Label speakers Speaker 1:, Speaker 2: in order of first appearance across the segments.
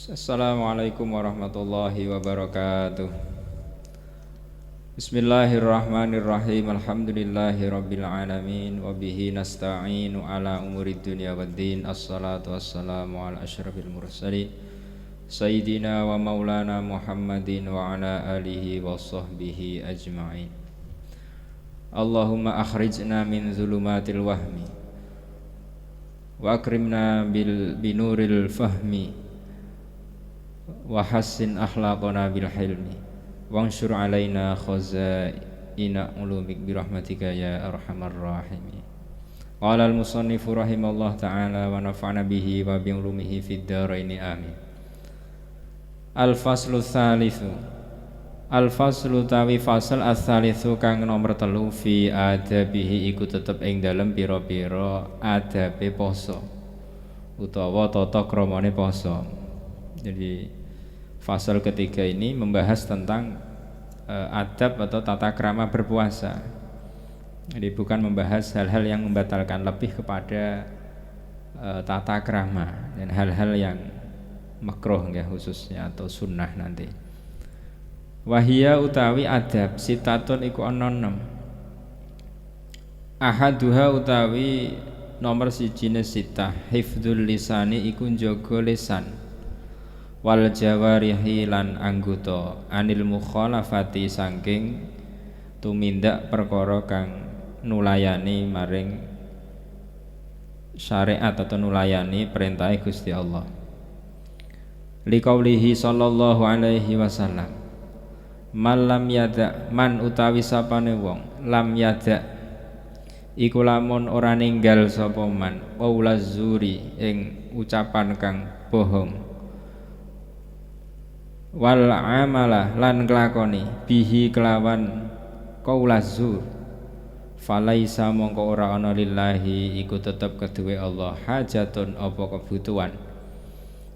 Speaker 1: Assalamualaikum warahmatullahi wabarakatuh. Bismillahirrahmanirrahim. Alhamdulillahi rabbil alamin. Wabihi nasta'inu ala umurid dunya waddin. Assalatu wassalamu ala asyrafil mursalin Sayyidina wa maulana Muhammadin wa ala alihi wa sahbihi ajma'in. Allahumma akhrijna min zulumatil wahmi wa akrimna binuril fahmi wa hassin akhlaqana bil hilmi wanshur alaina khazaina ulumik birahmatika ya arhamar rahimin. Qala al musannifu rahimallahu ta'ala wa nafa'na bihi wa bi ulumihi fid dharaini amin. Al faslu tsalitsu, al faslu tawi fasal ats-tsalitsu kang nomor 3 fi adabihi iku tetep ing dalem pira-pira adabe poso utawa tata kramane poso. Jadi fasal ketiga ini membahas tentang adab atau tata krama berpuasa. Jadi bukan membahas hal-hal yang membatalkan, lebih kepada tata krama dan hal-hal yang makruh ya khususnya atau sunnah nanti. Wahia utawi adab sitatun iku ana 6. Ahaduha utawi nomor siji sitah hifdzul lisani iku njaga lisan wal jawarihi lan anggota anil mukhalafati saking tumindak perkara kang nulayani maring syariat atau nulayani perintah Gusti Allah. Liqaulihi sallallahu alaihi wasallam, man lam yada, man utawi sapane wong lam yada iku lamun ora ninggal sapa man qaulaz zuri ing ucapan kang bohong wal amalah lan nglakoni bihi kelawan qaulaz zur falaisa mongko ora ana lillahi iku tetep keduwe Allah hajatun apa kebutuhan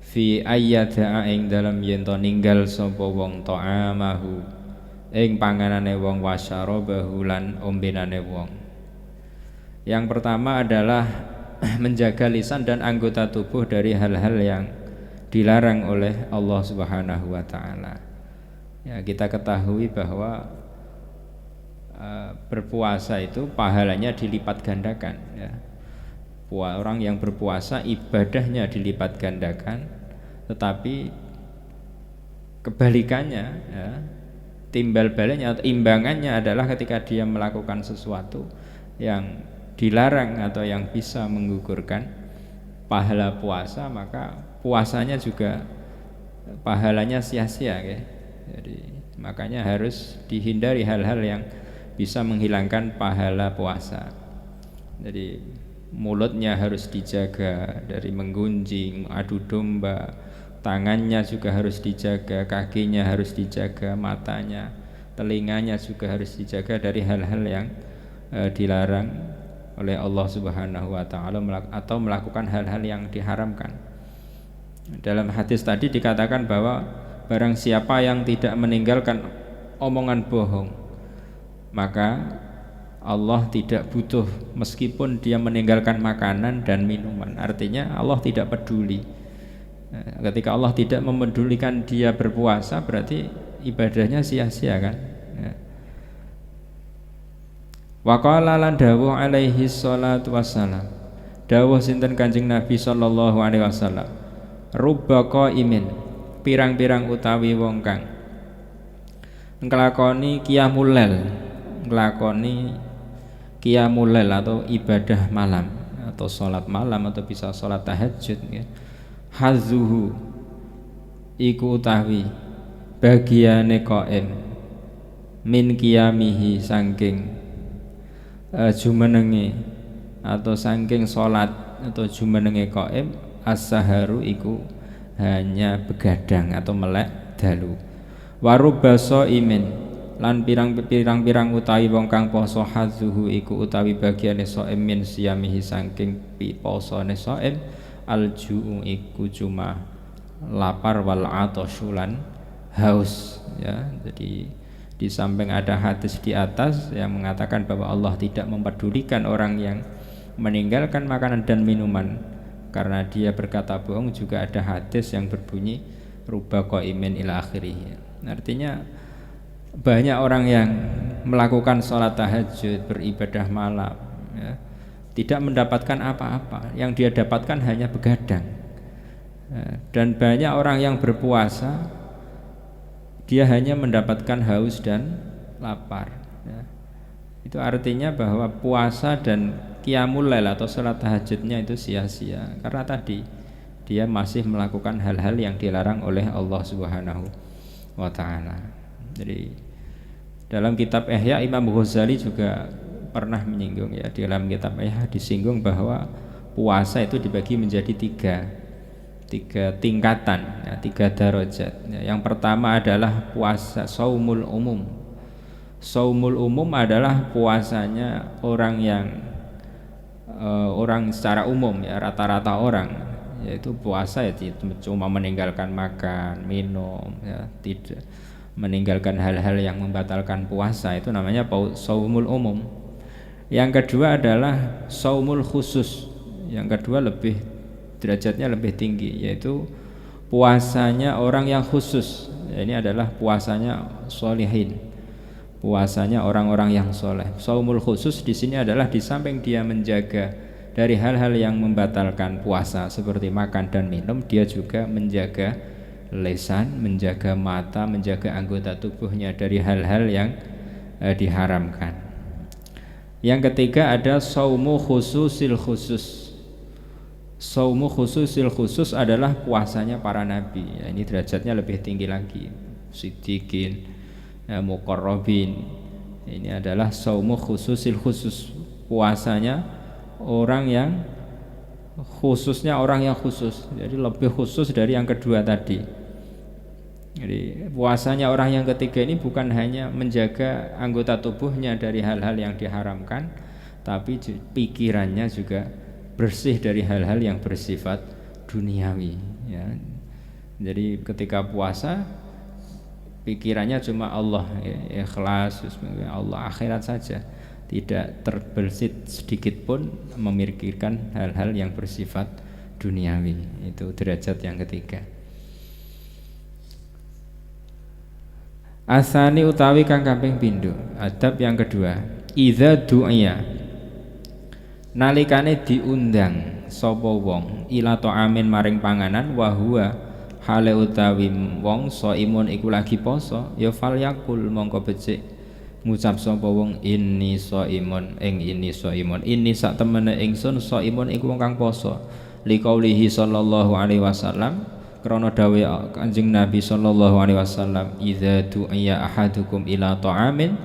Speaker 1: fi ayyada ing dalam yen to ninggal sapa wong ta'amahu ing panganane wong wasyarabahu lan ombenane wong. Yang pertama adalah menjaga lisan dan anggota tubuh dari hal-hal yang dilarang oleh Allah Subhanahu wa taala. Ya, kita ketahui bahwa berpuasa itu pahalanya dilipat gandakan ya. Orang yang berpuasa ibadahnya dilipat gandakan, tetapi kebalikannya ya, timbal baliknya atau imbangannya adalah ketika dia melakukan sesuatu yang dilarang atau yang bisa menggugurkan pahala puasa, maka puasanya juga pahalanya sia-sia ya. Jadi makanya harus dihindari hal-hal yang bisa menghilangkan pahala puasa. Jadi mulutnya harus dijaga dari menggunjing, adu domba, tangannya juga harus dijaga, kakinya harus dijaga, matanya, telinganya juga harus dijaga dari hal-hal yang dilarang oleh Allah Subhanahu wa taala atau melakukan hal-hal yang diharamkan. Dalam hadis tadi dikatakan bahwa barang siapa yang tidak meninggalkan omongan bohong, maka Allah tidak butuh meskipun dia meninggalkan makanan dan minuman. Artinya Allah tidak peduli. Ketika Allah tidak memedulikan dia berpuasa, berarti ibadahnya sia-sia kan. Wa qala lan dawuh alaihi salatu wassalam, dawuh sinten Kanjeng Nabi sallallahu alaihi wasallam, rubba qaimin, pirang-pirang utawi wong kang nglakoni qiyamul lail, nglakoni qiyamul lail atau ibadah malam atau salat malam atau bisa salat tahajud ya. Hazuhu iku utawi bagiane qaim min qiyamihi saking jumenenge atau saking salat atau jumenenge qaim as-saharu iku hanya begadang atau melek dalu. Warubasa imin lan pirang-pirang utawi wong kang poso hazuhu iku utawi bagiane shaim min siyamihi saking posone shaim aljuu iku cuma lapar wal atashulan haus ya. Jadi di samping ada hadis di atas yang mengatakan bahwa Allah tidak mempedulikan orang yang meninggalkan makanan dan minuman karena dia berkata bohong, juga ada hadis yang berbunyi ruba qaimin ila akhirih. Artinya banyak orang yang melakukan sholat tahajud, beribadah malam, ya, tidak mendapatkan apa-apa. Yang dia dapatkan hanya begadang. Dan banyak orang yang berpuasa, dia hanya mendapatkan haus dan lapar, ya. Itu artinya bahwa puasa dan qiyamul lail atau sholat tahajudnya itu sia-sia, karena tadi dia masih melakukan hal-hal yang dilarang oleh Allah Subhanahu wa ta'ala. Jadi dalam kitab Ihya Imam Ghazali juga pernah menyinggung, ya, di dalam kitab Ihya disinggung bahwa puasa itu dibagi menjadi tiga tingkatan, ya, 3 darajat, ya. Yang pertama adalah puasa saumul umum. Saumul umum adalah puasanya orang yang orang secara umum, ya, rata-rata orang, yaitu puasa ya cuma meninggalkan makan, minum, ya, tidak meninggalkan hal-hal yang membatalkan puasa, itu namanya saumul umum. Yang kedua adalah saumul khusus. Yang kedua derajatnya lebih tinggi, yaitu puasanya orang yang khusus. Ini adalah puasanya sholihin, puasanya orang-orang yang soleh. Saumul khusus di sini adalah di samping dia menjaga dari hal-hal yang membatalkan puasa seperti makan dan minum, dia juga menjaga lisan, menjaga mata, menjaga anggota tubuhnya dari hal-hal yang diharamkan. Yang ketiga ada saumu khususil khusus. Saumu khususil khusus adalah puasanya para nabi, ya, ini derajatnya lebih tinggi lagi, siddiqin, ya, muqarrabin. Ini adalah saumu khususil khusus, puasanya orang yang khususnya orang yang khusus, jadi lebih khusus dari yang kedua tadi. Jadi puasanya orang yang ketiga ini bukan hanya menjaga anggota tubuhnya dari hal-hal yang diharamkan, tapi pikirannya juga bersih dari hal-hal yang bersifat duniawi, ya. Jadi ketika puasa pikirannya cuma Allah, ya, ikhlas, Allah, akhirat saja, tidak terbersit sedikit pun memikirkan hal-hal yang bersifat duniawi. Itu derajat yang ketiga. Asani utawi kang kaping pindho, adab yang kedua, idza du'iya, nalikane diundang sapa wong ila ta'amin maring panganan, wa huwa hale utawi wong shaimun iku lagi poso, ya fal yakul mongko becik ngucap sapa wong inni shaimun, inni shaimun, inni sak temene ingsun shaimun iku wong kang poso, liqaulihi sallallahu alaihi wasallam, krana dawuh Kanjeng Nabi sallallahu alaihi wasallam, idza du'iya ahadukum ila ta'amin,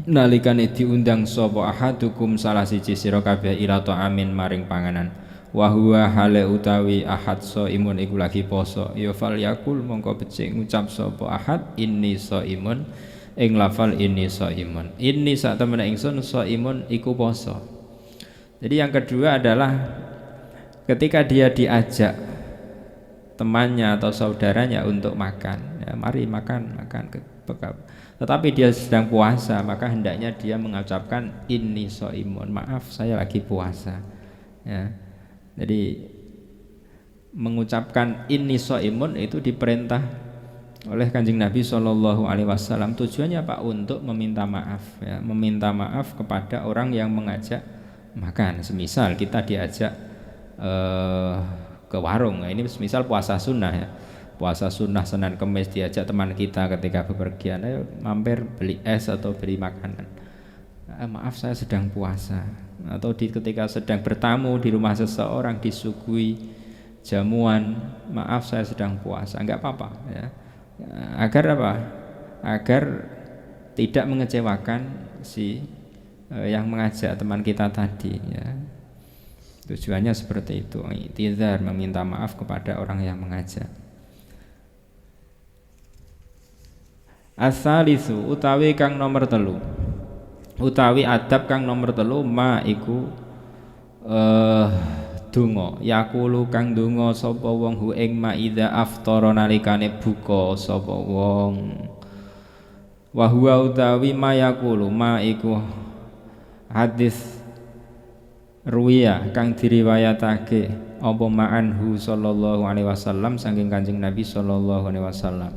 Speaker 1: nalikane diundang sapa ahadukum salah siji sira kabeh ila ta'amin maring panganan, wa huwa hale utawi ahad shaimun iku lagi poso, ya fal yakul mongko becik ngucap sapa ahad inni shaimun, ing lafal inni shaimun, inni sak temene ingsun shaimun iku poso. Jadi yang kedua adalah ketika dia diajak temannya atau saudaranya untuk makan, ya, mari makan tetapi dia sedang puasa, maka hendaknya dia mengucapkan inni shaimun, maaf saya lagi puasa, ya. Jadi mengucapkan inni shaimun itu diperintah oleh Kanjeng Nabi Shallallahu Alaihi Wasallam. Tujuannya apa? Untuk meminta maaf, ya, meminta maaf kepada orang yang mengajak makan. Semisal kita diajak ke warung, nah, ini semisal puasa sunnah, ya, puasa sunnah Senin Kemis, diajak teman kita ketika bepergian, ayo mampir beli es atau beli makanan, maaf saya sedang puasa. Atau ketika sedang bertamu di rumah seseorang disuguhi jamuan, maaf saya sedang puasa, enggak apa-apa, ya. Agar apa? Agar tidak mengecewakan si yang mengajak teman kita tadi, ya. Tujuannya seperti itu, i'tizar, meminta maaf kepada orang yang mengajak. As-salisu utawi kang nomor telu, utawi adab kang nomor telu, ma iku donga, yakulu kang donga sapa wong hu ing ma idza aftara nalikane buka sapa wong, wa huwa utawi ma yakulu, ma iku hadis ruwiya kang diriwayatake apa ma'anhu sallallahu alaihi wasallam saking Kanjeng Nabi sallallahu alaihi wasallam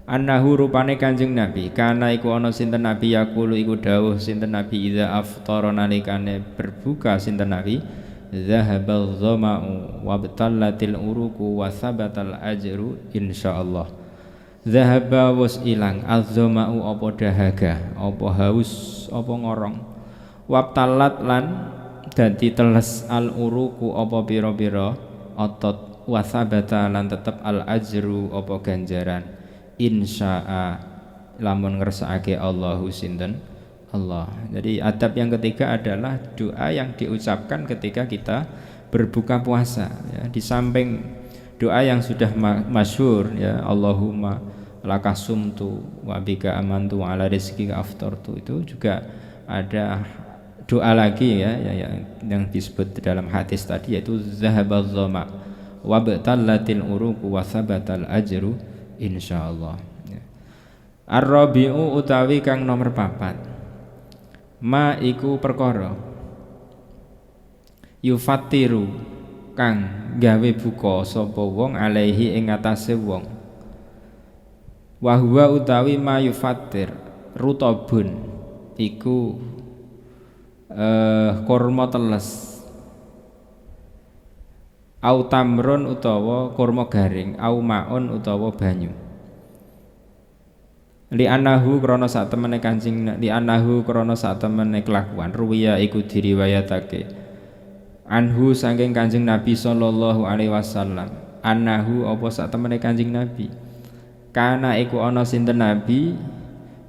Speaker 1: annahu rupane Kanjeng Nabi kana iku ana sinten Nabi yaqulu iku dawuh sinten Nabi idza aftara nalikane berbuka sinten Nabi zahabal dhama'u wabtallatil uruku wa sabatal ajru insyaallah. Zahaba was ilang az-dhama'u apa dahaga apa haus apa ngorong wabtalat lan dadi teles al uruku apa pira-pira otot wasabata lan tetep al ajru apa ganjaran insya'a lamun ngersakake Allahu sinten Allah. Jadi adab yang ketiga adalah doa yang diucapkan ketika kita berbuka puasa ya. Di samping doa yang sudah masyhur ya Allahumma lakasumtu wa bika amantu wa ala rizqika aftartu, itu juga ada doa lagi ya, yang disebut dalam hadis tadi yaitu zahabaz zama wa batallatil uruqu wa sabatal ajru insyaallah ya. Ar-rabi'u utawi kang nomor 4 ma iku perkara yufatiru kang gawe buka sapa wong alaihi ing atase wong wa huwa utawi ma yufatir rutabun iku kurma teles au tamrun utawa kurma garing au maun utawa banyu li anahu krana sak temene Kanjeng li anahu krana sak temene kelakuan ruwiya iku diriwayatake anhu saking Kanjeng Nabi sallallahu alaihi wasallam anahu apa sak temene Kanjeng Nabi kana iku ana sinten Nabi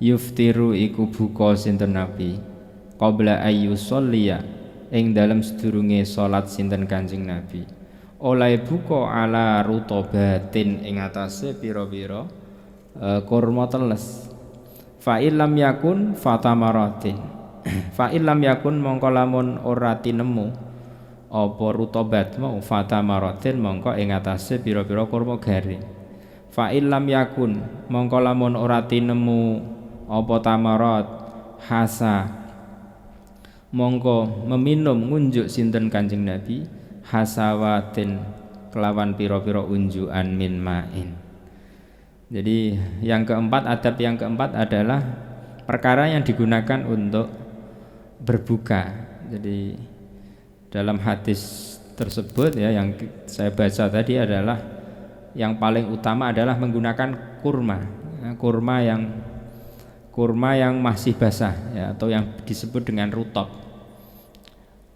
Speaker 1: yuftiru iku buka sinten Nabi qabla ayyusolliya ing dalem sedurunge salat sinten Kanjeng Nabi oleh buka ala rutobatin ing atase pira-pira kurma teles fa illam yakun fatamaratin fa illam yakun mongko lamun ora tinemu apa rutobat mau fatamaratin mongko ing atase pira-pira kurma garing fa illam yakun mongko lamun ora tinemu apa tamarat hasa mongko meminum ngunjuk sinten Kanjeng Nabi hasawatin kelawan pira-pira unjukan min ma'in. Jadi yang keempat, adab yang keempat adalah perkara yang digunakan untuk berbuka. Jadi dalam hadis tersebut ya yang saya baca tadi adalah yang paling utama adalah menggunakan kurma, kurma yang masih basah ya, atau yang disebut dengan rutab.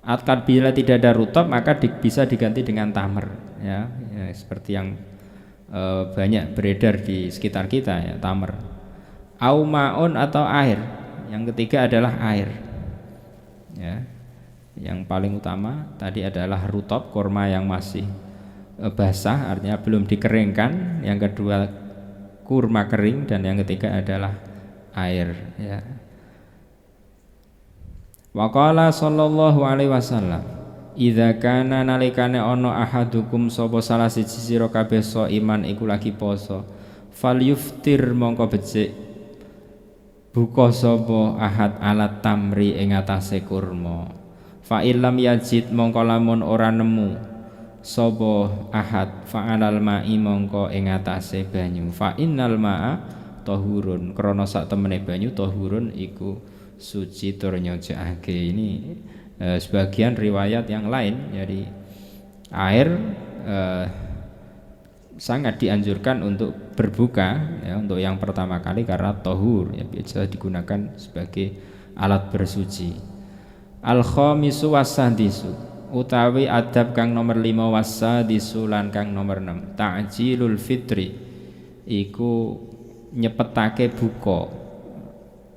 Speaker 1: Apabila tidak ada rutab maka bisa diganti dengan tamer ya, seperti yang banyak beredar di sekitar kita ya, tamer. Au maun atau air. Yang ketiga adalah air. Ya. Yang paling utama tadi adalah rutab, kurma yang masih basah artinya belum dikeringkan. Yang kedua kurma kering dan yang ketiga adalah air ya. Wa qala sallallahu alaihi wasallam idza kana nalikane ana ahadukum sapa salah siji sira kabeh iman iku lagi poso falyuftir mongko becik buka sapa ahad alat tamri ing atase kurma fa illam yajid mongko lamun ora nemu sapa ahad fa alal ma'i mongko ing atase banyu fa innal ma'a tahurun krana sak temene banyu tahurun iku suci tur nyojokake. Ini sebagian riwayat yang lain jadi air sangat dianjurkan untuk berbuka ya, untuk yang pertama kali karena tahur ya, biasa digunakan sebagai alat bersuci. Al-khamisu wasadisu utawi adab kang nomor 5 wasadisu lan kang nomor 6 ta'jilul fitri iku nyepetake buka.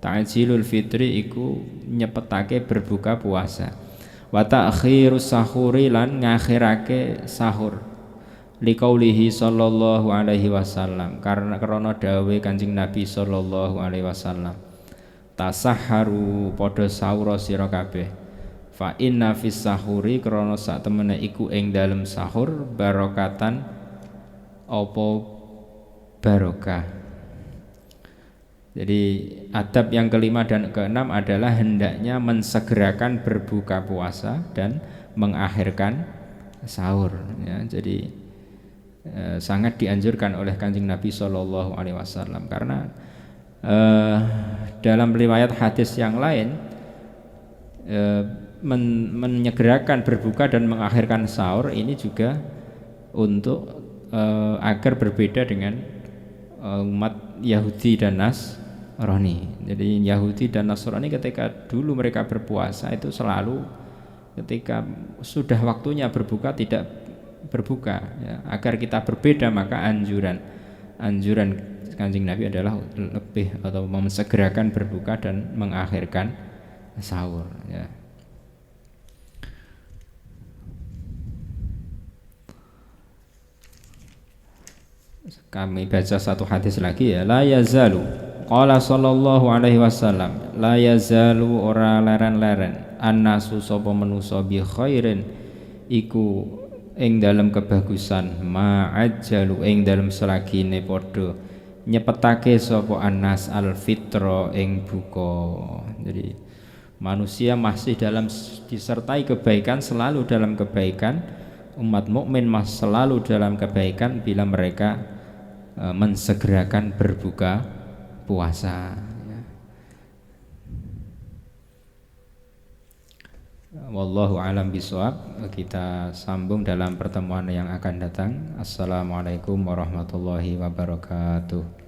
Speaker 1: Ta'jilul fitri iku nyepetake berbuka puasa. Wa ta'khirus sahuri lan ngakhirake sahur. Liqaulihi sallallahu alaihi wasallam karena dawuhe Kanjeng Nabi sallallahu alaihi wasallam. Tasahharu padha sahur sira kabeh. Fa inna fis sahuri krana sak temene iku ing dalem sahur barokatan apa barokah. Jadi adab yang kelima dan keenam adalah hendaknya mensegerakan berbuka puasa dan mengakhirkan sahur ya. Jadi sangat dianjurkan oleh Kanjeng Nabi Shallallahu Alaihi Wasallam karena dalam riwayat hadis yang lain menyegerakan berbuka dan mengakhirkan sahur ini juga untuk agar berbeda dengan umat Yahudi dan Nasrani. Jadi Yahudi dan Nasrani ketika dulu mereka berpuasa itu selalu ketika sudah waktunya berbuka tidak berbuka ya. Agar kita berbeda maka anjuran Kanjeng Nabi adalah lebih atau memsegerakan berbuka dan mengakhirkan sahur ya. Kami baca satu hadis lagi ya. La yazalu qala sallallahu alaihi wasallam la yazalu ora leren-leren annasu sapa manusa bi khairin iku ing dalam kebagusan ma'ajjalu ing dalam selagine padha nyepetake sapa annas al fitra ing buka. Jadi manusia masih dalam disertai kebaikan, selalu dalam kebaikan. Umat mukmin masih selalu dalam kebaikan bila mereka mensegerakan berbuka puasa ya. Wallahu alam bisawab. Kita sambung dalam pertemuan yang akan datang. Assalamualaikum warahmatullahi wabarakatuh.